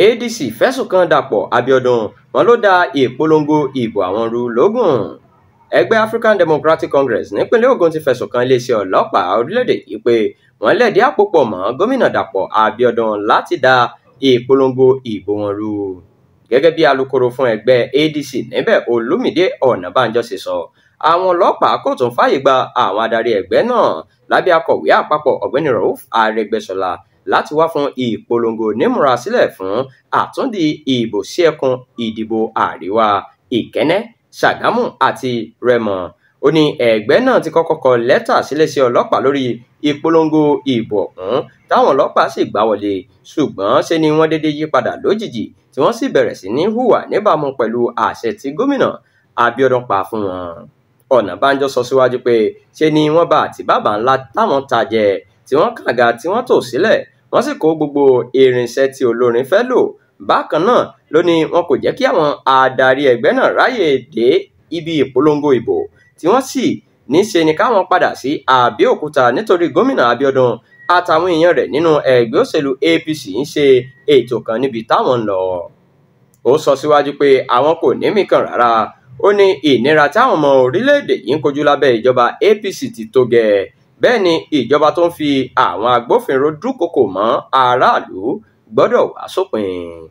ADC fẹ̀sùn kan Dàpọ̀ Abíọ́dún wọn ló da ìpolongo ìbò àwọn rú lógún. Ẹgbẹ́ African Democratic Congress nípínlẹ̀ Ògùn ti fẹ̀sùn kan iléeṣẹ́ ọlọ́pàá orílẹ̀-èdè yìí pé wọ́n lẹ̀dí àpò pọ̀ mọ́ gómìnà Dàpọ̀ Abíọ́dún láti da ìpolongo ìbò wọn rú. Gẹ́gẹ́ bí alukoro fún ẹgbẹ́ ADC níbẹ̀ Olúmídé Ọ̀nàbánjọ ṣe sọ, àwọn ọlọ́pàá kò tún fààyè gba àwọn adarí ẹgbẹ́ náà lábẹ́ akọ̀wé àpapọ̀ ọ̀gbẹ́ni Rauf Arẹ́gbẹ́ṣọlá láti wá fún ìpolongo nímúrasílẹ̀ fún àtúndì ìbò sí ẹkùn ìdìbò àríwá Ìkẹ́nnẹ́, Ṣàgámù àti Rẹ́mọ. Ó ní ẹgbẹ́ náà ti kọ́kọ́ kọ lẹ́tà síléeṣẹ́ ọlọ́pàá lórí ìpolongo ìbò ọ̀hún táwọn ọlọ́pàá sì gbà wọlé, ṣùgbọ́n ṣe ni wọ́n dédé yí padà lójijì tí wọ́n sì bẹ̀rẹ̀ sí ní hùwà níbàámu pẹ̀lú àṣẹ tí gómìnà Abíọ́dún pa fún wọn. Ọ̀nàbánjọ sọ síwájú pé ṣe ni wọ́n bá àtíbàbà ńlá táwọn ta jẹ, tí wọ́n kàga tí wọ́n tò sílẹ̀, wọ́n sì kó gbogbo irinṣẹ́ tí olórin fẹ́ lò. Bákan náà ló ní wọn kò jẹ́ kí àwọn adarí ẹgbẹ́ náà ráyè dé ibi ìpolongo ìbò, tí wọ́n sì ní ṣe ni káwọn padà sí Àbẹ́òkúta nítorí gómìnà Abíọ́dún àtàwọn èèyàn rẹ̀ nínú ẹgbẹ́ òṣèlú APC ń ṣe ètò kan níbi táwọn ń lọ. Ó sọ síwájú pé àwọn kò ní mìkan rárá. Ó ní ìnira táwọn ọmọ orílẹ̀-èdè yìí ń kojú lábẹ́ ìjọba APC ti tó gẹ́. Bẹ́ẹ̀ ni ìjọba tó ń fi àwọn agbófinró dúnkòokò mọ́ aráàlú gbọ́dọ̀ wá sópin.